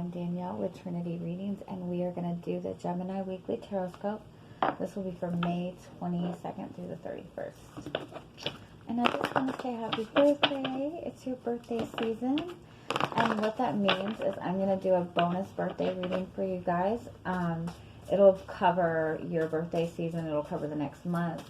I'm Danielle with Trinity Readings, and we are going to do the Gemini Weekly Tarotscope. This will be for May 22nd through the 31st. And I just want to say happy birthday. It's your birthday season. And what that means is I'm going to do a bonus birthday reading for you guys. It'll cover your birthday season. It'll cover the next month.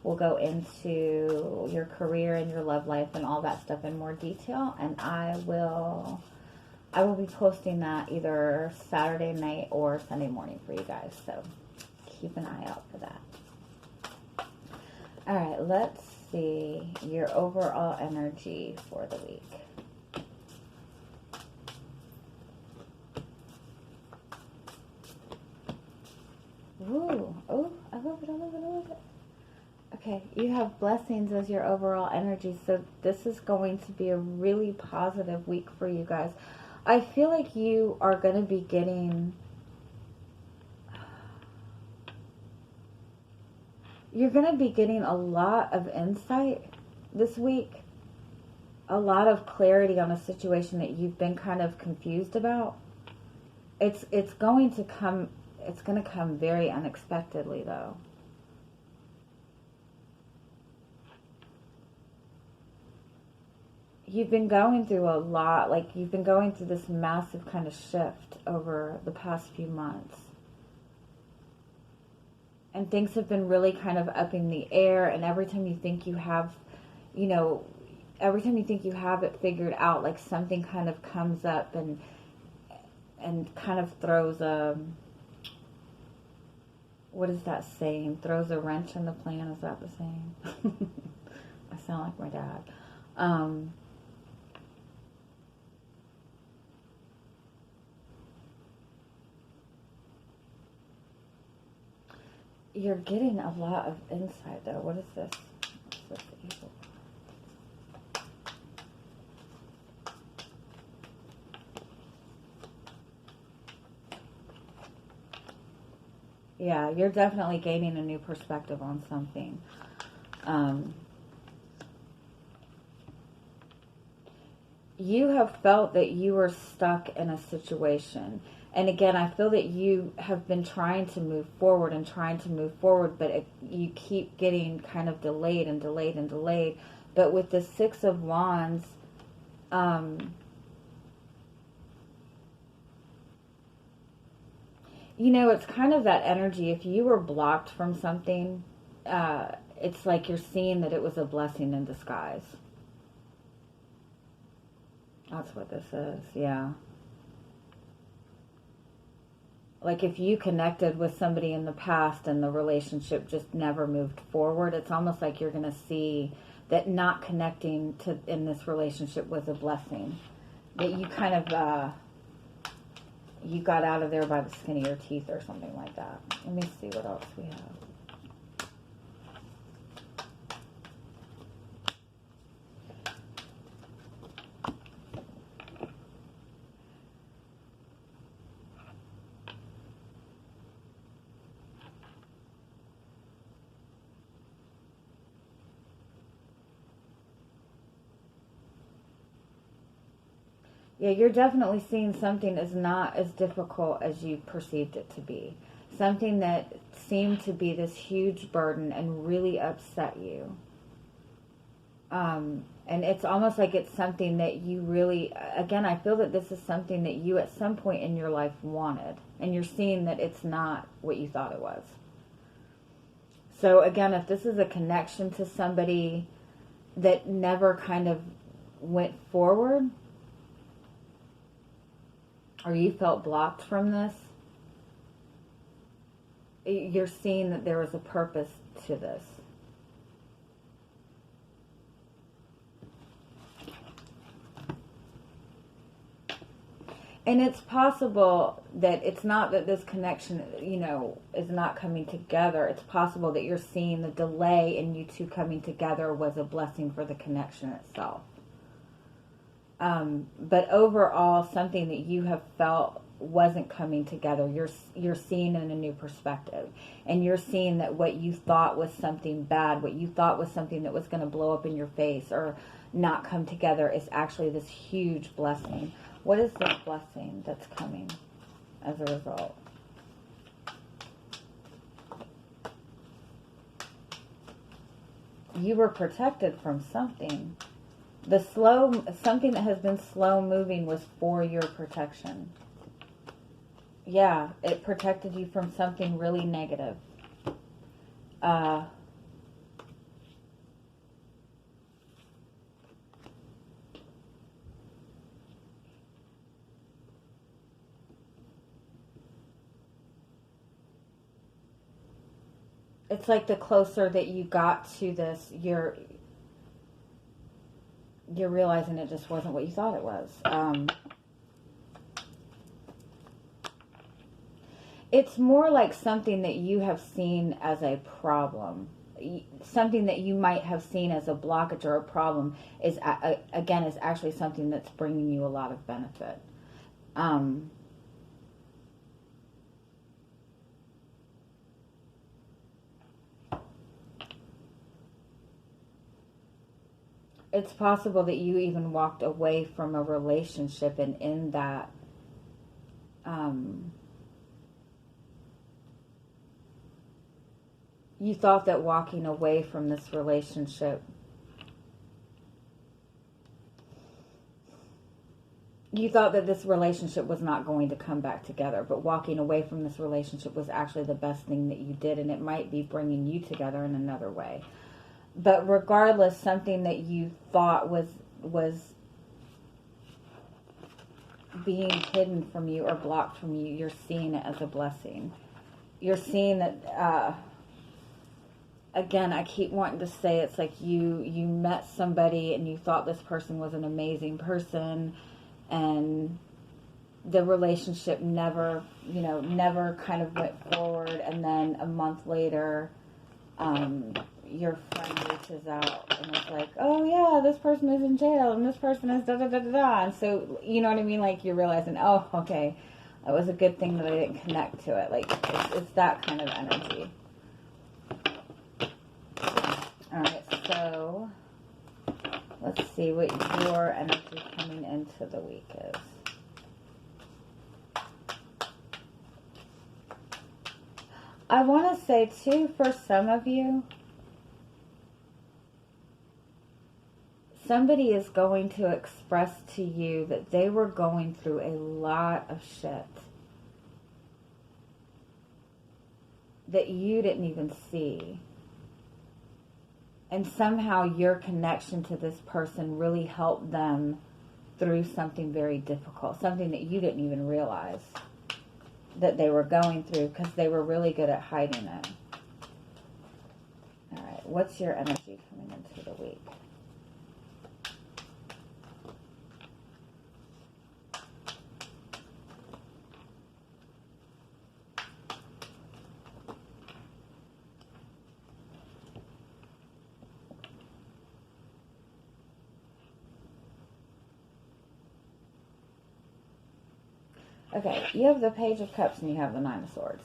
We'll go into your career and your love life and all that stuff in more detail. And I will be posting that either Saturday night or Sunday morning for you guys. So keep an eye out for that. All right, let's see your overall energy for the week. Ooh, oh, I love it, I love it, I love it. Okay, you have blessings as your overall energy, so this is going to be a really positive week for you guys. I feel like you are going to be getting... You're going to be getting a lot of insight this week. A lot of clarity on a situation that you've been kind of confused about. It's going to come very unexpectedly, though. You've been going through a lot, like you've been going through this massive kind of shift over the past few months. And things have been really kind of up in the air, and every time you think you have, every time you think you have it figured out, like something kind of comes up and kind of throws a, what is that saying? Throws a wrench in the plan, is that the saying? I sound like my dad. You're getting a lot of insight, though. What is this? What's this evil? Yeah, you're definitely gaining a new perspective on something. You have felt that you were stuck in a situation. And again, I feel that you have been trying to move forward, but you keep getting kind of delayed and delayed and delayed. But with the Six of Wands, it's kind of that energy. If you were blocked from something, it's like you're seeing that it was a blessing in disguise. That's what this is, yeah. Like if you connected with somebody in the past and the relationship just never moved forward, it's almost like you're going to see that not connecting in this relationship was a blessing. That you kind of, you got out of there by the skin of your teeth or something like that. Let me see what else we have. Yeah, you're definitely seeing something is not as difficult as you perceived it to be. Something that seemed to be this huge burden and really upset you. And it's almost like it's something that you really, again, I feel that this is something that you at some point in your life wanted. And you're seeing that it's not what you thought it was. So again, if this is a connection to somebody that never kind of went forward, or you felt blocked from this, you're seeing that there was a purpose to this. And it's possible that it's not that this connection, is not coming together. It's possible that you're seeing the delay in you two coming together was a blessing for the connection itself. But overall, something that you have felt wasn't coming together, you're seeing in a new perspective. And you're seeing that what you thought was something bad, what you thought was something that was going to blow up in your face or not come together is actually this huge blessing. What is this blessing that's coming as a result? You were protected from something. Something that has been slow moving was for your protection. Yeah, it protected you from something really negative. It's like the closer that you got to this, you're realizing it just wasn't what you thought it was. It's more like something that you have seen as a problem. Something that you might have seen as a blockage or a problem is actually something that's bringing you a lot of benefit. It's possible that you even walked away from a relationship, and in that, you thought that walking away from this relationship, you thought that this relationship was not going to come back together, but walking away from this relationship was actually the best thing that you did, and it might be bringing you together in another way. But regardless, something that you thought was being hidden from you or blocked from you, you're seeing it as a blessing. You're seeing that, again, I keep wanting to say it's like you met somebody and you thought this person was an amazing person, and the relationship never kind of went forward, and then a month later, your friend reaches out and it's like, oh yeah, this person is in jail and this person is da da da da da. And so, you know what I mean? Like, you're realizing, oh, okay, that was a good thing that I didn't connect to it. Like, it's that kind of energy. Alright, so let's see what your energy coming into the week is. I want to say, too, for some of you, somebody is going to express to you that they were going through a lot of shit that you didn't even see. And somehow your connection to this person really helped them through something very difficult, something that you didn't even realize that they were going through, because they were really good at hiding it. All right, what's your energy coming into the week? Okay, you have the Page of Cups and you have the Nine of Swords.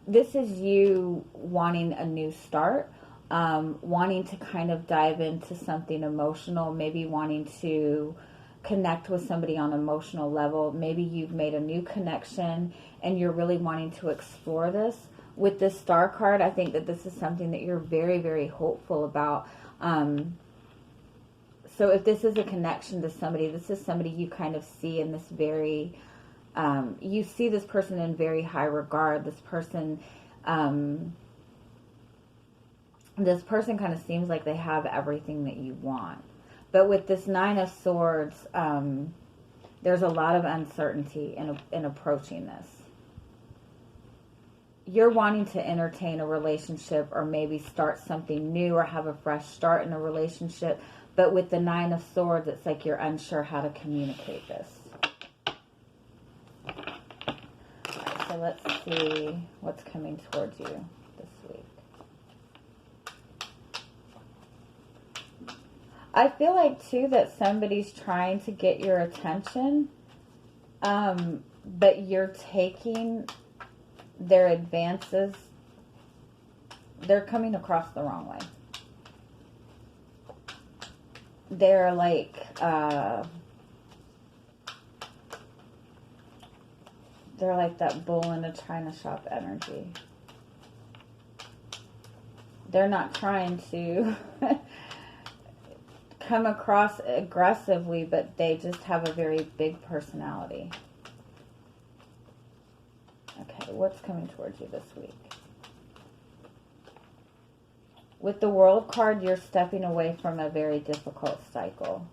This is you wanting a new start, wanting to kind of dive into something emotional, maybe wanting to connect with somebody on an emotional level. Maybe you've made a new connection and you're really wanting to explore this. With this Star card, I think that this is something that you're very, very hopeful about. So if this is a connection to somebody, this is somebody you kind of see in this very... you see this person in very high regard. This person kind of seems like they have everything that you want. But with this Nine of Swords, there's a lot of uncertainty in approaching this. You're wanting to entertain a relationship or maybe start something new or have a fresh start in a relationship. But with the Nine of Swords, it's like you're unsure how to communicate this. So let's see what's coming towards you this week. I feel like, too, that somebody's trying to get your attention, but you're taking their advances. They're coming across the wrong way. They're like... They're like that bull in a china shop energy. They're not trying to come across aggressively, but they just have a very big personality. Okay, what's coming towards you this week? With the World card, you're stepping away from a very difficult cycle.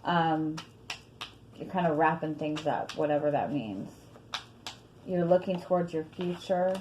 You're kind of wrapping things up, whatever that means. You're looking towards your future.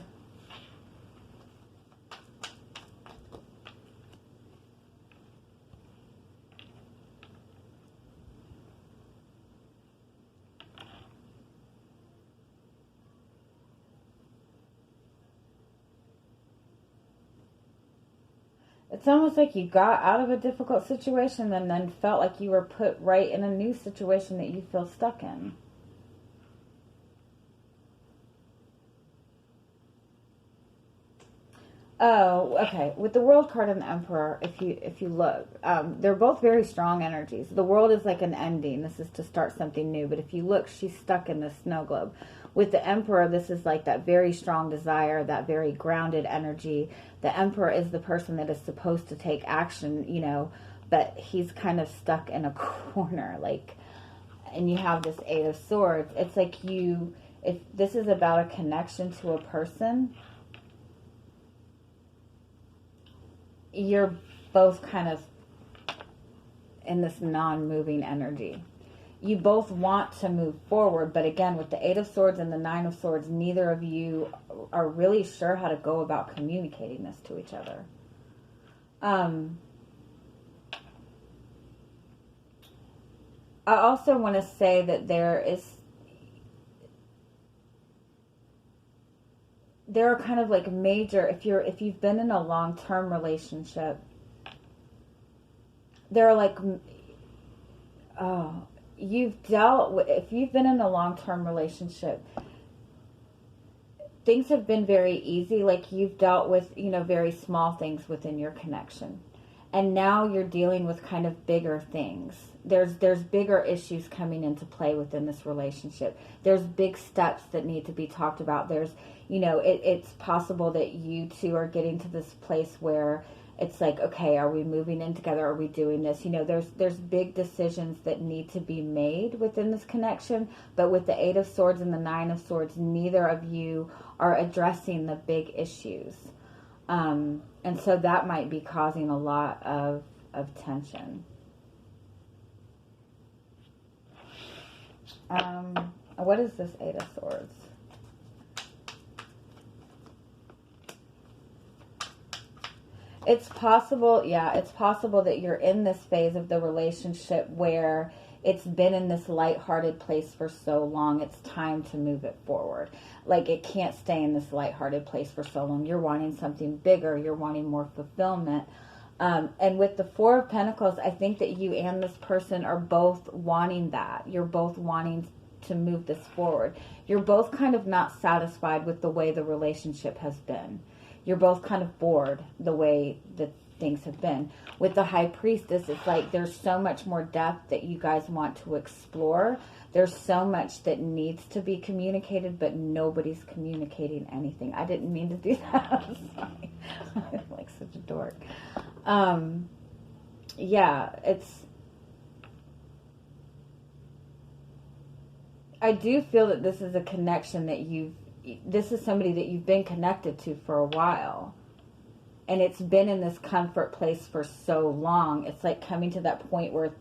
It's almost like you got out of a difficult situation and then felt like you were put right in a new situation that you feel stuck in. Oh, okay. With the World card and the Emperor, if you look, they're both very strong energies. The World is like an ending. This is to start something new. But if you look, she's stuck in this snow globe. With the Emperor, this is like that very strong desire, that very grounded energy. The Emperor is the person that is supposed to take action, you know, but he's kind of stuck in a corner, like, and you have this Eight of Swords. It's like if this is about a connection to a person, you're both kind of in this non-moving energy. You both want to move forward, but again, with the Eight of Swords and the Nine of Swords, neither of you are really sure how to go about communicating this to each other. I also want to say that there are kind of like major, if you've been in a long-term relationship, there are like, you've dealt with, if you've been in a long-term relationship, things have been very easy. Like you've dealt with, you know, very small things within your connection. And now you're dealing with kind of bigger things. There's bigger issues coming into play within this relationship. There's big steps that need to be talked about. There's, you know, it's possible that you two are getting to this place where it's like, okay, are we moving in together? Are we doing this? You know, there's big decisions that need to be made within this connection. But with the Eight of Swords and the Nine of Swords, neither of you are addressing the big issues. And so that might be causing a lot of tension. What is this Eight of Swords? It's possible, it's possible that you're in this phase of the relationship where it's been in this lighthearted place for so long, it's time to move it forward. Like it can't stay in this lighthearted place for so long. You're wanting something bigger. You're wanting more fulfillment. And with the Four of Pentacles, I think that you and this person are both wanting that. You're both wanting to move this forward. You're both kind of not satisfied with the way the relationship has been. You're both kind of bored the way that things have been. With the High Priestess, it's like there's so much more depth that you guys want to explore. There's so much that needs to be communicated, but nobody's communicating anything. I didn't mean to do that. I'm sorry. I'm like such a dork. I do feel that this is a connection that this is somebody that you've been connected to for a while. And it's been in this comfort place for so long. It's like coming to that point where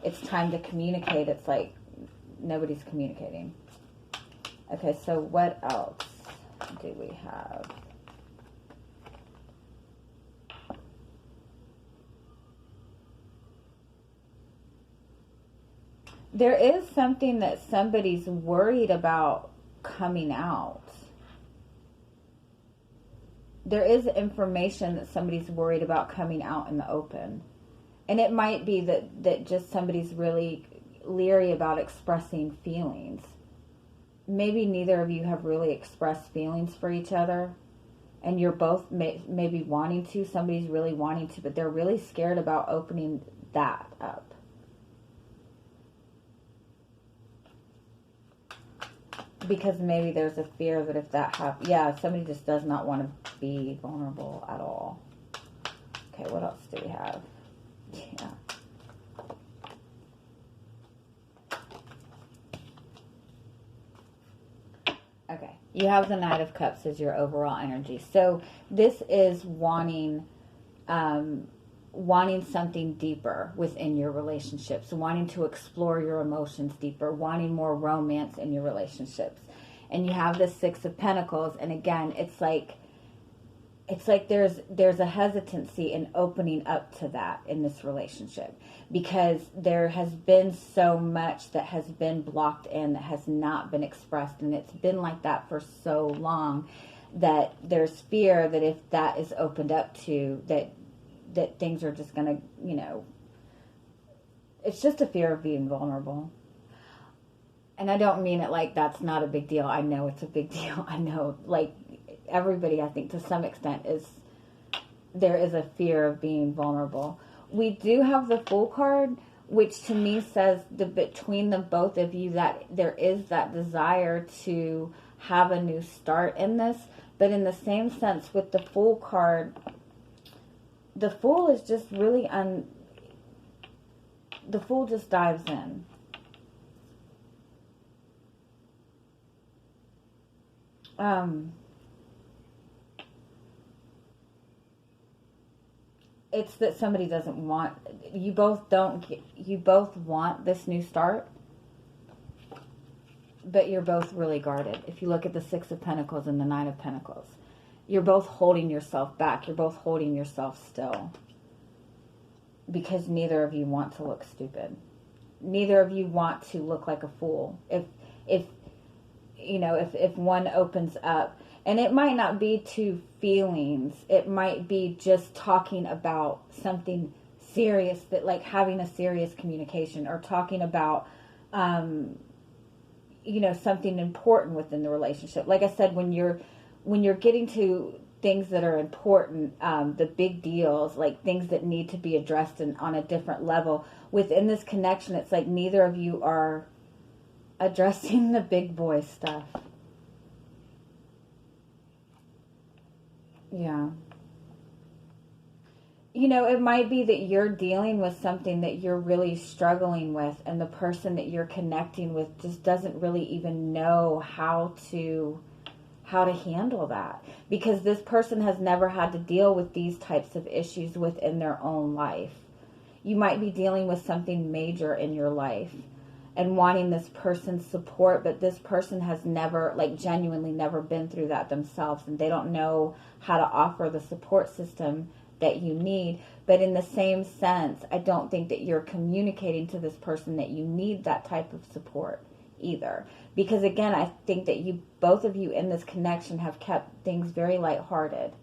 it's time to communicate. It's like nobody's communicating. Okay, so what else do we have? There is something that somebody's worried about coming out. There is information that somebody's worried about coming out in the open. And it might be that just somebody's really leery about expressing feelings. Maybe neither of you have really expressed feelings for each other. And you're both maybe wanting to. Somebody's really wanting to. But they're really scared about opening that up. Because maybe there's a fear that if that happens, yeah, somebody just does not want to be vulnerable at all. Okay, what else do we have? Yeah. Okay, you have the Knight of Cups as your overall energy. So this is wanting something deeper within your relationships, wanting to explore your emotions deeper, wanting more romance in your relationships. And you have the Six of Pentacles, and again, it's like there's a hesitancy in opening up to that in this relationship, because there has been so much that has been blocked in, that has not been expressed, and it's been like that for so long that there's fear that if that is opened up to, that things are just going to, it's just a fear of being vulnerable. And I don't mean it like that's not a big deal. I know it's a big deal. I know, like, everybody, I think, to some extent, there is a fear of being vulnerable. We do have the Fool card, which to me says between the both of you that there is that desire to have a new start in this. But in the same sense, with the Fool card, the Fool is just really the Fool just dives in. It's that somebody doesn't want, you both want this new start, but you're both really guarded. If you look at the Six of Pentacles and the Nine of Pentacles, you're both holding yourself back. You're both holding yourself still, because neither of you want to look stupid. Neither of you want to look like a fool. If one opens up, and it might not be to feelings, it might be just talking about something serious, that like having a serious communication, or talking about something important within the relationship. Like I said, when you're getting to things that are important, the big deals, like things that need to be addressed on a different level within this connection, it's like neither of you are addressing the big boy stuff. Yeah. It might be that you're dealing with something that you're really struggling with, and the person that you're connecting with just doesn't really even know how to handle that, because this person has never had to deal with these types of issues within their own life. You might be dealing with something major in your life and wanting this person's support, but this person has never, genuinely never been through that themselves, and they don't know how to offer the support system that you need. But in the same sense, I don't think that you're communicating to this person that you need that type of support either. Because again, I think that both of you in this connection have kept things very lighthearted,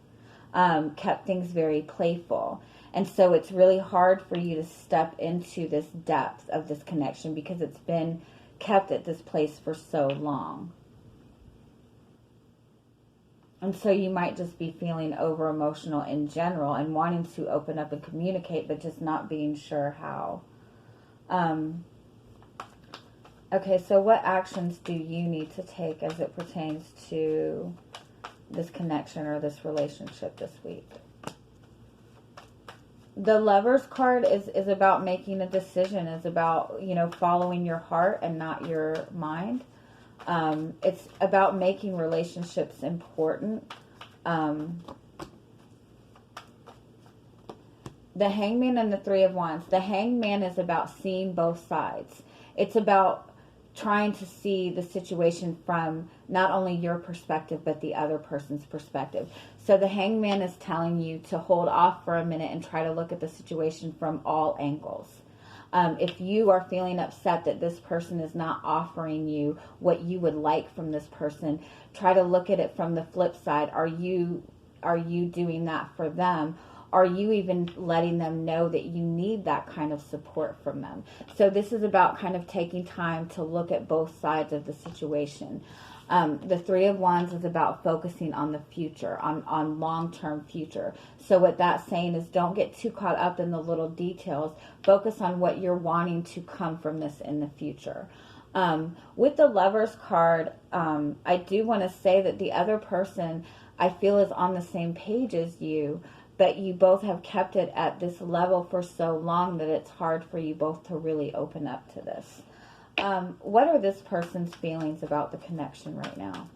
kept things very playful. And so it's really hard for you to step into this depth of this connection, because it's been kept at this place for so long. And so you might just be feeling over emotional in general and wanting to open up and communicate, but just not being sure how. Okay, so what actions do you need to take as it pertains to this connection or this relationship this week? The Lovers card is about making a decision, is about, following your heart and not your mind. It's about making relationships important. The Hangman and the Three of Wands. The Hangman is about seeing both sides. It's about trying to see the situation from not only your perspective, but the other person's perspective. So the Hangman is telling you to hold off for a minute and try to look at the situation from all angles. If you are feeling upset that this person is not offering you what you would like from this person, try to look at it from the flip side. Are you doing that for them? Are you even letting them know that you need that kind of support from them? So this is about kind of taking time to look at both sides of the situation. The Three of Wands is about focusing on the future, on long-term future. So what that's saying is don't get too caught up in the little details. Focus on what you're wanting to come from this in the future. With the Lovers card, I do want to say that the other person, I feel, is on the same page as you, but you both have kept it at this level for so long that it's hard for you both to really open up to this. What are this person's feelings about the connection right now?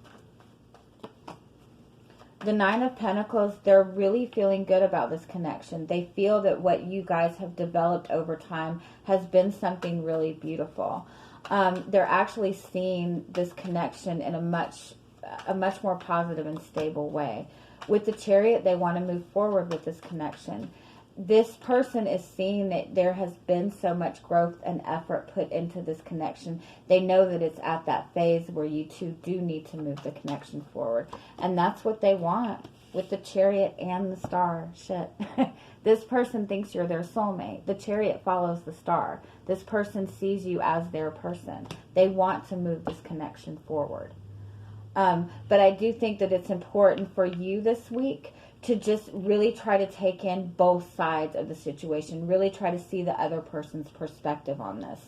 The Nine of Pentacles, they're really feeling good about this connection. They feel that what you guys have developed over time has been something really beautiful. They're actually seeing this connection in a much more positive and stable way. With the Chariot, they want to move forward with this connection. This person is seeing that there has been so much growth and effort put into this connection. They know that it's at that phase where you two do need to move the connection forward. And that's what they want with the Chariot and the Star. Shit. This person thinks you're their soulmate. The Chariot follows the Star. This person sees you as their person. They want to move this connection forward. But I do think that it's important for you this week to just really try to take in both sides of the situation. Really try to see the other person's perspective on this.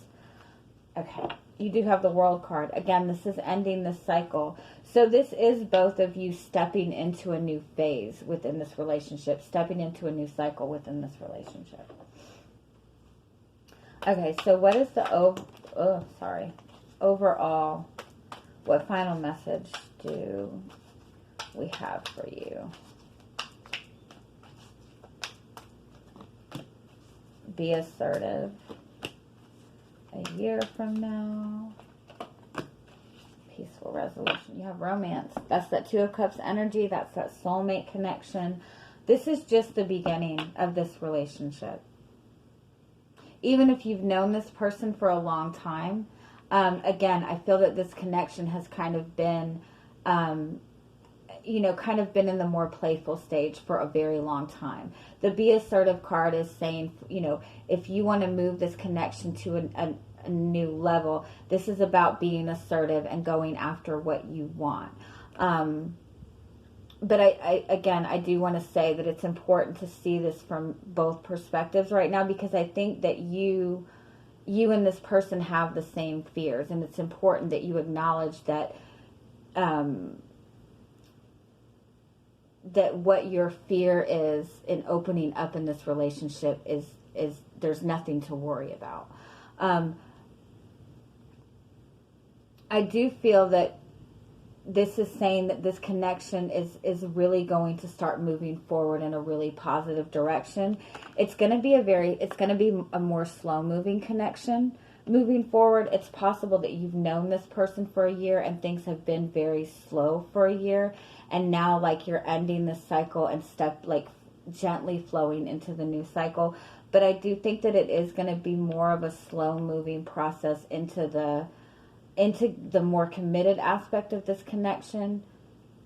Okay. You do have the World card. Again, this is ending this cycle. So this is both of you stepping into a new phase within this relationship. Stepping into a new cycle within this relationship. Okay, so what is the overall, what final message do we have for you? Be assertive. A year from now. Peaceful resolution. You have romance. That's that Two of Cups energy. That's that soulmate connection. This is just the beginning of this relationship. Even if you've known this person for a long time, again, I feel that this connection has kind of been, kind of been in the more playful stage for a very long time. The Be Assertive card is saying, if you want to move this connection to a new level, this is about being assertive and going after what you want. But I do want to say that it's important to see this from both perspectives right now, because I think that you and this person have the same fears, and it's important that you acknowledge that that what your fear is in opening up in this relationship is there's nothing to worry about. I do feel that this is saying that this connection is really going to start moving forward in a really positive direction. It's going to be a more slow moving connection moving forward. It's possible that you've known this person for a year and things have been very slow for a year, and now you're ending this cycle and gently flowing into the new cycle. But I do think that it is going to be more of a slow moving process into the more committed aspect of this connection,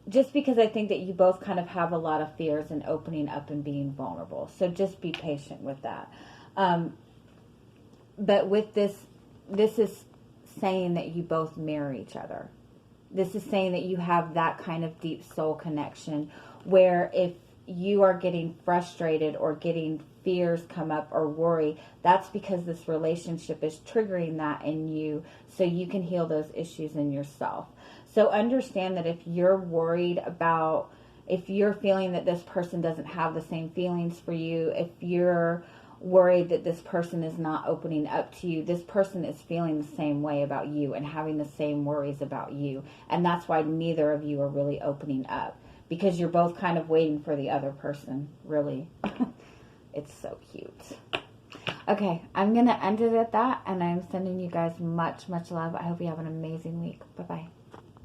just because I think that you both kind of have a lot of fears in opening up and being vulnerable. So just be patient with that. But with this is saying that you both mirror each other. This is saying that you have that kind of deep soul connection where if you are getting frustrated or getting fears come up or worry, that's because this relationship is triggering that in you, so you can heal those issues in yourself. So understand that if you're worried about, if you're feeling that this person doesn't have the same feelings for you, if you're worried that this person is not opening up to you, this person is feeling the same way about you and having the same worries about you. And that's why neither of you are really opening up, because you're both kind of waiting for the other person, really. It's so cute. Okay, I'm going to end it at that, and I'm sending you guys much, much love. I hope you have an amazing week. Bye-bye.